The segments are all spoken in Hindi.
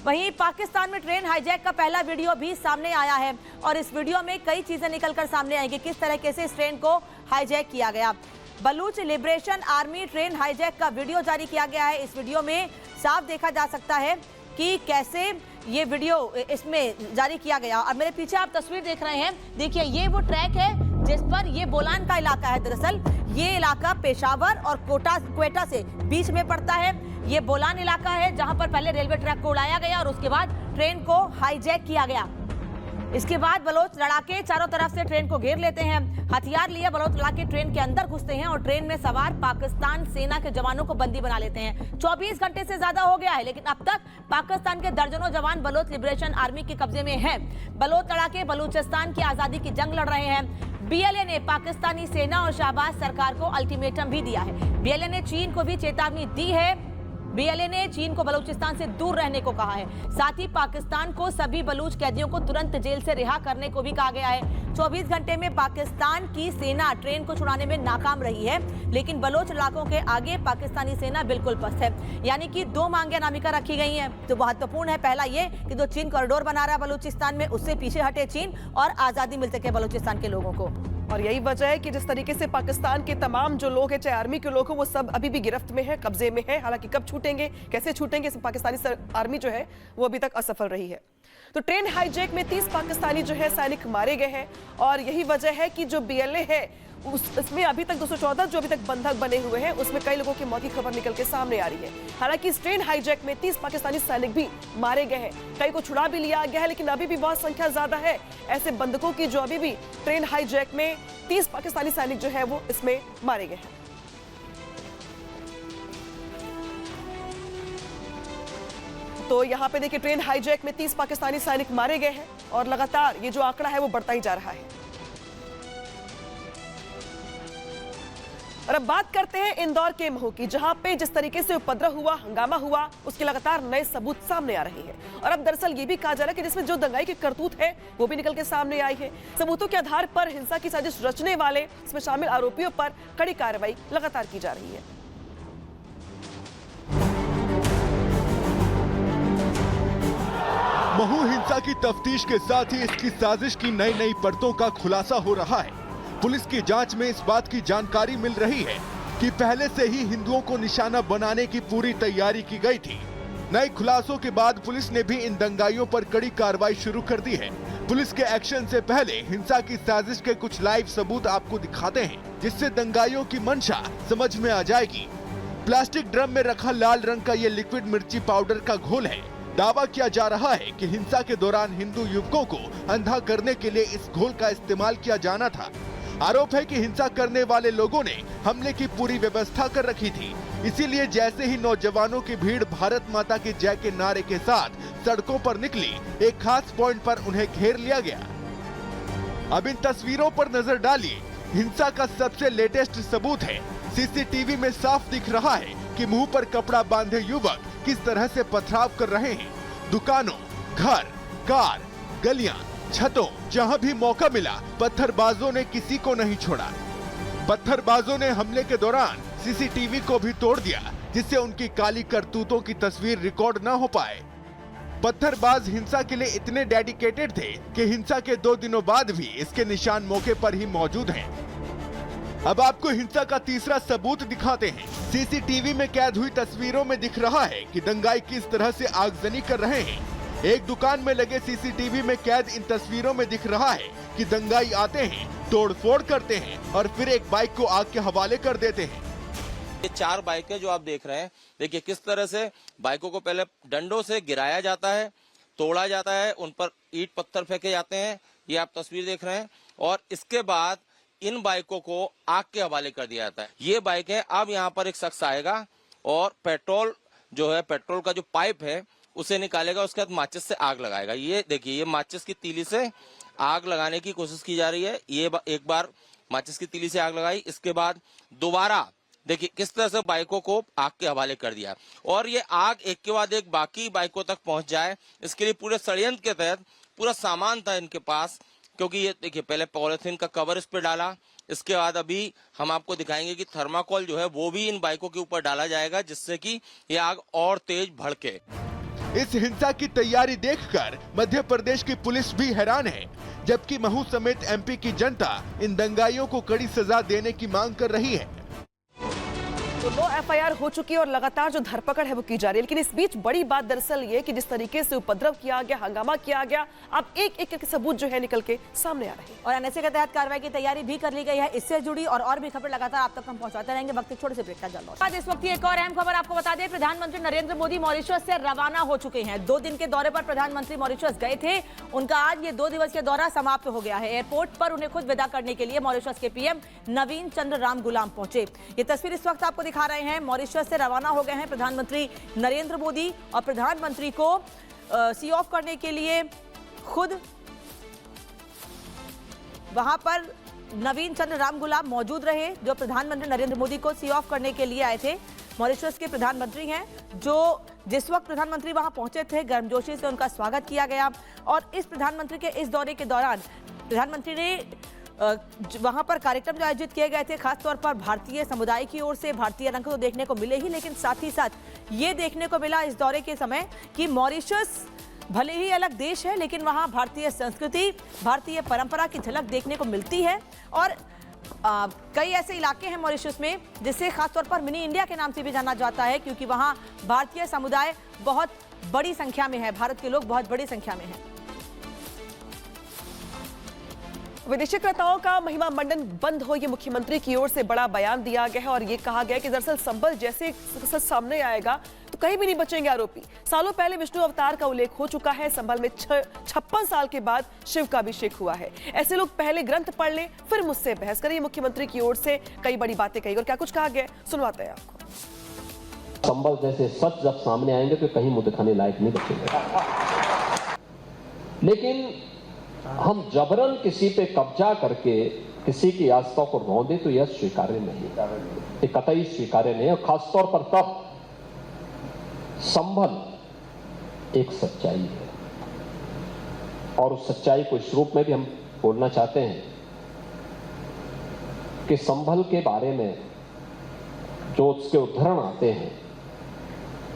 वहीं पाकिस्तान में ट्रेन हाईजैक का पहला वीडियो भी सामने आया है और इस वीडियो में कई चीजें निकलकर सामने आएंगी। किस तरीके से इस ट्रेन को हाईजैक किया गया। Baloch liberation army train hijack का वीडियो जारी किया गया है। इस वीडियो में साफ देखा जा सकता है कि कैसे ये वीडियो इसमें जारी किया गया। और मेरे पीछे आप तस्वीर देख रहे हैं, देखिए ये वो ट्रैक है जिस पर ये बोलान का इलाका है। दरअसल ये इलाका पेशावर और क्वेटा से बीच में पड़ता है। ये बोलान इलाका है जहां पर पहले रेलवे ट्रैक को उड़ाया गया और उसके बाद ट्रेन को हाईजैक किया गया। इसके बाद बलोच लड़ाके चारों तरफ से ट्रेन को घेर लेते हैं। हथियार लिए बलोच लड़ाके ट्रेन के अंदर घुसते हैं और ट्रेन में सवार पाकिस्तान सेना के जवानों को बंदी बना लेते हैं। 24 घंटे से ज्यादा हो गया है, लेकिन अब तक पाकिस्तान के दर्जनों जवान बलोच लिबरेशन आर्मी के कब्जे में हैं। बलोच लड़ाके बलूचिस्तान की आजादी की जंग लड़ रहे हैं। बीएलए ने पाकिस्तानी सेना और शहबाज सरकार को अल्टीमेटम भी दिया है। बीएलए ने चीन को भी चेतावनी दी है। बीएलए ने चीन को बलूचिस्तान से दूर रहने को कहा है। साथ ही पाकिस्तान को सभी बलूच कैदियों को तुरंत जेल से रिहा करने को भी कहा गया है। 24 घंटे में पाकिस्तान की सेना ट्रेन को छुड़ाने में नाकाम रही है, लेकिन बलोच इलाकों के आगे पाकिस्तानी सेना बिल्कुल पस्त है। यानी कि 2 मांगे अनामिका रखी गई हैं जो महत्वपूर्ण है। पहला ये कि जो चीन कॉरिडोर बना रहा है बलूचिस्तान में, उससे पीछे हटे चीन और आजादी मिल सके बलूचिस्तान के लोगों को। और यही वजह है कि जिस तरीके से पाकिस्तान के तमाम जो लोग हैं, चाहे आर्मी के लोग हो, वो सब अभी भी गिरफ्त में है, कब्जे में है। हालांकि कब छूटेंगे, कैसे छूटेंगे, पाकिस्तानी आर्मी जो है वो अभी तक असफल रही है। तो ट्रेन हाईजैक में 30 पाकिस्तानी जो है सैनिक मारे गए हैं और यही वजह है कि जो बीएलए है उसमें अभी तक 214 जो अभी तक बंधक बने हुए हैं, उसमें कई लोगों की मौत की खबर निकल के सामने आ रही है। हालांकि इस ट्रेन हाईजैक में 30 पाकिस्तानी सैनिक भी मारे गए हैं, कई को छुड़ा भी लिया गया है, लेकिन अभी भी बहुत संख्या ज्यादा है ऐसे बंधकों की जो अभी भी ट्रेन हाईजैक में 30 पाकिस्तानी सैनिक जो है वो इसमें मारे गए हैं। तो यहाँ पे देखिए ट्रेन हाईजैक में 30 पाकिस्तानी सैनिक मारे गए हैं और लगातार ये जो आंकड़ा है वो बढ़ता ही जा रहा है। और अब बात करते हैं इंदौर के महू की, जहां पे जिस तरीके से उपद्रव हुआ, हंगामा हुआ, उसके लगातार नए सबूत सामने आ रहे हैं। और अब दरअसल ये भी कहा जा रहा है कि जिसमें जो दंगाई की करतूत है वो भी निकल के सामने आई है। सबूतों के आधार पर हिंसा की साजिश रचने वाले, इसमें शामिल आरोपियों पर कड़ी कार्रवाई लगातार की जा रही है। महू हिंसा की तफ्तीश के साथ ही इसकी साजिश की नई परतों का खुलासा हो रहा है। पुलिस की जांच में इस बात की जानकारी मिल रही है कि पहले से ही हिंदुओं को निशाना बनाने की पूरी तैयारी की गई थी। नए खुलासों के बाद पुलिस ने भी इन दंगाइयों पर कड़ी कार्रवाई शुरू कर दी है। पुलिस के एक्शन से पहले हिंसा की साजिश के कुछ लाइव सबूत आपको दिखाते हैं, जिससे दंगाइयों की मंशा समझ में आ जाएगी। प्लास्टिक ड्रम में रखा लाल रंग का ये लिक्विड मिर्ची पाउडर का घोल है। दावा किया जा रहा है कि हिंसा के दौरान हिंदू युवकों को अंधा करने के लिए इस घोल का इस्तेमाल किया जाना था। आरोप है कि हिंसा करने वाले लोगों ने हमले की पूरी व्यवस्था कर रखी थी, इसीलिए जैसे ही नौजवानों की भीड़ भारत माता की जय के नारे के साथ सड़कों पर निकली, एक खास पॉइंट पर उन्हें घेर लिया गया। अब इन तस्वीरों पर नजर डालिए। हिंसा का सबसे लेटेस्ट सबूत है। सीसीटीवी में साफ दिख रहा है कि मुंह पर कपड़ा बांधे युवक किस तरह से पथराव कर रहे हैं। दुकानों, घर, कार, गलियां, छतों, जहां भी मौका मिला पत्थरबाजों ने किसी को नहीं छोड़ा। पत्थरबाजों ने हमले के दौरान सीसीटीवी को भी तोड़ दिया, जिससे उनकी काली करतूतों की तस्वीर रिकॉर्ड न हो पाए। पत्थरबाज हिंसा के लिए इतने डेडिकेटेड थे कि हिंसा के 2 दिनों बाद भी इसके निशान मौके पर ही मौजूद हैं। अब आपको हिंसा का तीसरा सबूत दिखाते हैं। सीसीटीवी में कैद हुई तस्वीरों में दिख रहा है कि दंगाई किस तरह से आगजनी कर रहे हैं। एक दुकान में लगे सीसीटीवी में कैद इन तस्वीरों में दिख रहा है कि दंगाई आते हैं, तोड़फोड़ करते हैं और फिर एक बाइक को आग के हवाले कर देते हैं। ये 4 बाइकें जो आप देख रहे हैं, देखिए किस तरह से बाइकों को पहले डंडों से गिराया जाता है, तोड़ा जाता है, उन पर ईंट पत्थर फेंके जाते हैं। ये आप तस्वीर देख रहे हैं और इसके बाद इन बाइकों को आग के हवाले कर दिया जाता है। ये बाइकें, अब यहाँ पर एक शख्स आएगा और पेट्रोल जो है, पेट्रोल का जो पाइप है उसे निकालेगा, उसके बाद माचिस से आग लगाएगा। ये देखिए, ये माचिस की तीली से आग लगाने की कोशिश की जा रही है। ये एक बार माचिस की तीली से आग लगाई, इसके बाद दोबारा देखिए किस तरह से बाइकों को आग के हवाले कर दिया और ये आग एक के बाद एक बाकी बाइकों तक पहुंच जाए, इसके लिए पूरे षड्यंत्र के तहत पूरा सामान था इनके पास। क्योंकि ये देखिए, पहले पॉलिथीन का कवर इस पे डाला, इसके बाद अभी हम आपको दिखाएंगे कि थर्माकोल जो है वो भी इन बाइकों के ऊपर डाला जाएगा, जिससे कि ये आग और तेज भड़के। इस हिंसा की तैयारी देखकर मध्य प्रदेश की पुलिस भी हैरान है, जबकि महू समेत एमपी की जनता इन दंगाइयों को कड़ी सजा देने की मांग कर रही है। तो 9 एफआईआर हो चुकी है और लगातार जो धरपकड़ है वो की जा रही है। लेकिन इस बीच बड़ी बात दरअसल ये कि जिस तरीके से उपद्रव किया गया, हंगामा किया गया, अब एक एक सबूत जो है निकल के सामने आ रहे हैं और एनएसए के तहत कार्रवाई की तैयारी भी कर ली गई है। इससे जुड़ी और भी खबर लगातार आप तक हम पहुंचाते रहेंगे। वक्त छोटे से ब्रेक का जल्द। आज इस वक्त एक और अहम खबर आपको बता दें, प्रधानमंत्री नरेंद्र मोदी मॉरिशस से रवाना हो चुके हैं। 2 दिन के दौरे पर प्रधानमंत्री मॉरिशस गए थे। उनका आज ये 2 दिवसीय दौरा समाप्त हो गया है। एयरपोर्ट पर उन्हें खुद विदा करने के लिए मॉरिशस के पीएम नवीन चंद्र राम गुलाम पहुंचे। ये तस्वीर इस वक्त आपको दिखा रहे हैं। मॉरिशस से रवाना हो गए हैं प्रधानमंत्री नरेंद्र मोदी और प्रधानमंत्री को सी ऑफ करने के लिए खुद वहां पर नवीन चंद्र राम गुलाम मौजूद रहे, जो प्रधानमंत्री नरेंद्र मोदी को सी ऑफ करने के लिए आए थे। मॉरिशस के प्रधानमंत्री हैं, जो जिस वक्त प्रधानमंत्री वहां पहुंचे थे गर्मजोशी से उनका स्वागत किया गया। और इस प्रधानमंत्री के इस दौरे के दौरान प्रधानमंत्री ने वहां पर कार्यक्रम जो आयोजित किए गए थे, खासतौर पर भारतीय समुदाय की ओर से भारतीय रंग तो देखने को मिले ही, लेकिन साथ ही साथ ये देखने को मिला इस दौरे के समय कि मॉरिशस भले ही अलग देश है, लेकिन वहां भारतीय संस्कृति, भारतीय परंपरा की झलक देखने को मिलती है। और कई ऐसे इलाके हैं मॉरिशस में जिसे खासतौर पर मिनी इंडिया के नाम से भी जाना जाता है, क्योंकि वहां भारतीय समुदाय बहुत बड़ी संख्या में है, भारत के लोग बहुत बड़ी संख्या में हैं। विदेशी क्रेताओं का महिमा मंडन बंद हो, ये मुख्यमंत्री की ओर से बड़ा बयान दिया गया है और ये कहा गया कि दरअसल संभल जैसे सामने आएगा तो कहीं भी नहीं बचेंगे आरोपी। सालों पहले विष्णु अवतार का उल्लेख हो चुका है। संभल में 56 साल के बाद शिव का अभिषेक हुआ है। ऐसे लोग पहले ग्रंथ पढ़ ले, फिर मुझसे बहस करें। मुख्यमंत्री की ओर से कई बड़ी बातें कही और क्या कुछ कहा गया, सुनवाते हैं आपको। संभल जैसे सच जब सामने आएंगे तो कहीं मुंह दिखाने लायक नहीं बचेंगे। लेकिन हम जबरन किसी पे कब्जा करके किसी की आस्था को रौंदे तो यह स्वीकार्य नहीं, ये कतई स्वीकार्य नहीं। और खासतौर पर तब संभल एक सच्चाई है और उस सच्चाई को इस रूप में भी हम बोलना चाहते हैं कि संभल के बारे में जो उसके उदाहरण आते हैं,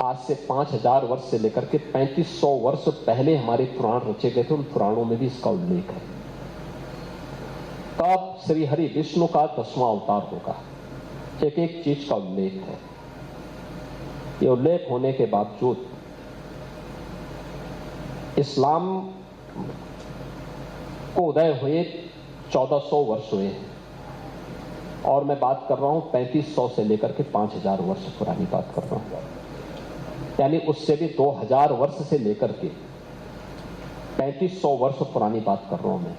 आज से 5000 वर्ष से लेकर के 3500 वर्ष पहले हमारे पुराण रचे गए थे, उन पुराणों में भी इसका उल्लेख है। तब श्री हरि विष्णु का 10वां अवतार होगा, एक एक चीज का उल्लेख है। ये उल्लेख होने के बावजूद इस्लाम को उदय हुए 1400 वर्ष हुए हैं और मैं बात कर रहा हूं 3500 से लेकर के 5000 वर्ष पुरानी बात कर रहा हूं, यानी उससे भी 2000 वर्ष से लेकर के 3500 वर्ष पुरानी बात कर रहा हूं मैं।